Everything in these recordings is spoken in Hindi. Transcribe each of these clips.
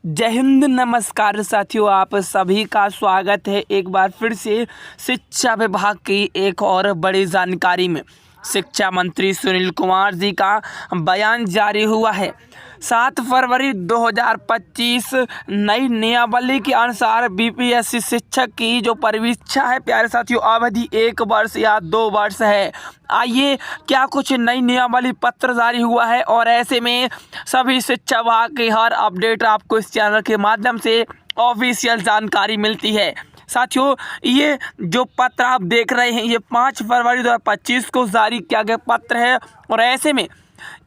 जय हिंद, नमस्कार साथियों। आप सभी का स्वागत है एक बार फिर से शिक्षा विभाग की एक और बड़ी जानकारी में। शिक्षा मंत्री सुनील कुमार जी का बयान जारी हुआ है। 7 फरवरी 2025 नई नियमावली के अनुसार बीपीएससी शिक्षक की जो परीक्षा है प्यारे साथियों, अवधि 1 वर्ष या 2 वर्ष है। आइए क्या कुछ नई नियमावली पत्र जारी हुआ है और ऐसे में सभी शिक्षा विभाग की हर अपडेट आपको इस चैनल के माध्यम से ऑफिशियल जानकारी मिलती है। साथियों, ये जो पत्र आप देख रहे हैं ये 5 फरवरी 2025 को जारी किया गया पत्र है और ऐसे में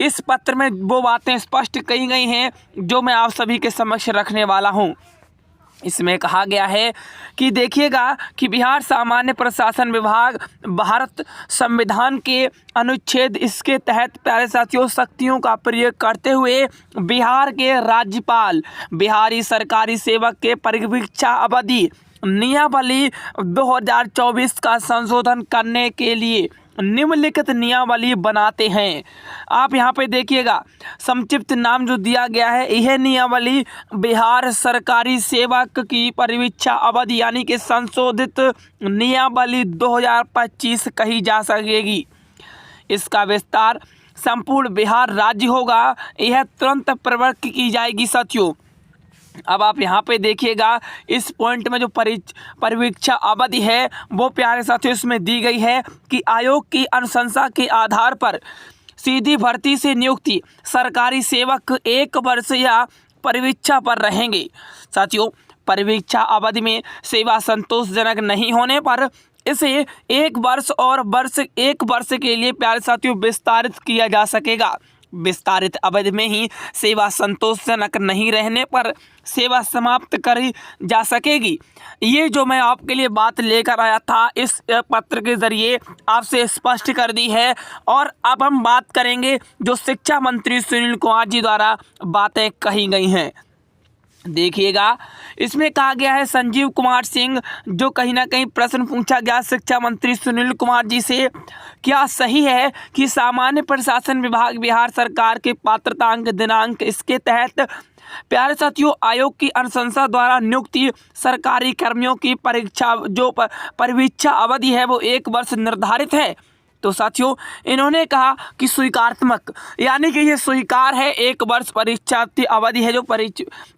इस पत्र में वो बातें स्पष्ट कही गई हैं जो मैं आप सभी के समक्ष रखने वाला हूं। इसमें कहा गया है कि देखिएगा कि बिहार सामान्य प्रशासन विभाग भारत संविधान के अनुच्छेद इसके तहत प्यारे साथियों शक्तियों का प्रयोग करते हुए बिहार के राज्यपाल बिहारी सरकारी सेवक के परीक्षा अवधि नियमावली 2024 का संशोधन करने के लिए निम्नलिखित नियमावली बनाते हैं। आप यहाँ पे देखिएगा संक्षिप्त नाम जो दिया गया है, यह नियमावली बिहार सरकारी सेवक की परीक्षा अवधि यानी कि संशोधित नियमावली 2025 कही जा सकेगी। इसका विस्तार संपूर्ण बिहार राज्य होगा। यह तुरंत प्रवर्तित की जाएगी साथियों। अब आप यहाँ पे देखिएगा इस पॉइंट में जो परीक्षा अवधि है वो प्यारे साथियों इसमें दी गई है कि आयोग की अनुशंसा के आधार पर सीधी भर्ती से नियुक्ति सरकारी सेवक 1 वर्ष या परीक्षा पर रहेंगे। साथियों, परीक्षा अवधि में सेवा संतोषजनक नहीं होने पर इसे 1 वर्ष और 1 वर्ष के लिए प्यारे साथियों विस्तारित किया जा सकेगा। विस्तारित अवधि में ही सेवा संतोषजनक नहीं रहने पर सेवा समाप्त करी जा सकेगी। ये जो मैं आपके लिए बात लेकर आया था इस पत्र के जरिए आपसे स्पष्ट कर दी है। और अब हम बात करेंगे जो शिक्षा मंत्री सुनील कुमार जी द्वारा बातें कही गई हैं। देखिएगा इसमें कहा गया है संजीव कुमार सिंह, जो कहीं ना कहीं प्रश्न पूछा गया शिक्षा मंत्री सुनील कुमार जी से, क्या सही है कि सामान्य प्रशासन विभाग बिहार सरकार के पात्रतांक दिनांक इसके तहत प्यारे साथियों आयोग की अनुशंसा द्वारा नियुक्ति सरकारी कर्मियों की परीक्षा अवधि है वो 1 वर्ष निर्धारित है। तो साथियों इन्होंने कहा कि स्वीकारात्मक यानी कि ये स्वीकार है 1 वर्ष परीक्षा अवधि है जो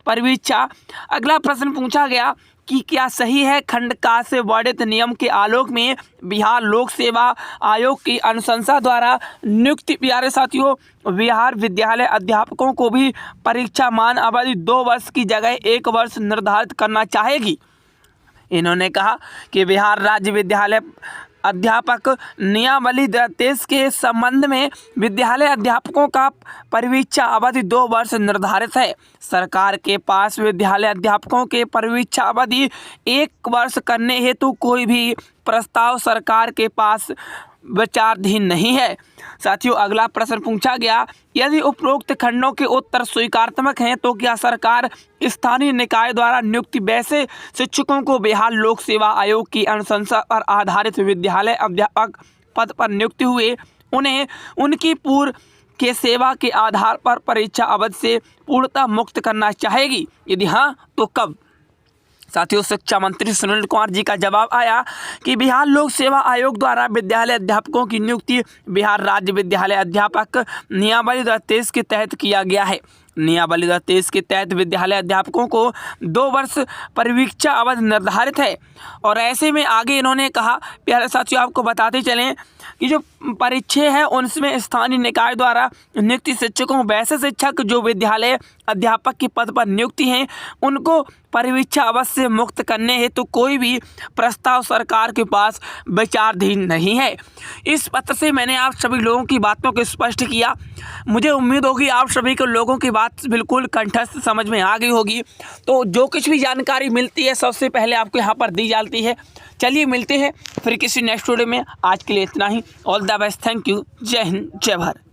परीक्षा। अगला प्रश्न पूछा गया कि क्या सही है खंड का से वर्णित नियम के आलोक में बिहार लोक सेवा आयोग की अनुशंसा द्वारा नियुक्ति प्यारे साथियों बिहार विद्यालय अध्यापकों को भी परीक्षा मान अवधि 2 वर्ष की जगह 1 वर्ष निर्धारित करना चाहेगी। इन्होंने कहा कि बिहार राज्य विद्यालय अध्यापक नियमावली 2023 के संबंध में विद्यालय अध्यापकों का परीक्षा अवधि 2 वर्ष निर्धारित है। सरकार के पास विद्यालय अध्यापकों के परीक्षा अवधि 1 वर्ष करने हेतु कोई भी प्रस्ताव सरकार के पास विचाराधीन नहीं है। साथियों अगला प्रश्न पूछा गया, यदि उपरोक्त खंडों के उत्तर स्वीकारात्मक हैं तो क्या सरकार स्थानीय निकाय द्वारा नियुक्त वैसे शिक्षकों को बिहार लोक सेवा आयोग की अनुशंसा पर आधारित विद्यालय अध्यापक पद पर नियुक्त हुए उन्हें उनकी पूर्व के सेवा के आधार पर परीक्षा अवधि से पूर्णतः मुक्त करना चाहेगी? यदि हाँ तो कब? साथियों शिक्षा मंत्री सुनील कुमार जी का जवाब आया कि बिहार लोक सेवा आयोग द्वारा विद्यालय अध्यापकों की नियुक्ति बिहार राज्य विद्यालय अध्यापक नियमावली 2023 के तहत किया गया है। नियमावली 2023 के तहत विद्यालय अध्यापकों को 2 वर्ष परीक्षा अवधि निर्धारित है। और ऐसे में आगे इन्होंने कहा प्यारे साथियों आपको बताते चलें कि जो परीक्षा है उनमें स्थानीय निकाय द्वारा नियुक्त शिक्षकों वैसे शिक्षक जो विद्यालय अध्यापक के पद पर नियुक्ति हैं उनको परीक्षा अवधि से मुक्त करने हेतु कोई भी प्रस्ताव सरकार के पास विचाराधीन नहीं है। इस पत्र से मैंने आप सभी लोगों की बातों को स्पष्ट किया। मुझे उम्मीद होगी आप सभी को लोगों की बात बिल्कुल कंठस्थ समझ में आ गई होगी। तो जो कुछ भी जानकारी मिलती है सबसे पहले आपको यहाँ पर दी जाती है। चलिए मिलते हैं फिर किसी नेक्स्ट वीडियो में। आज के लिए इतना ही। All the best, thank you, जय हिंद, जय भारत।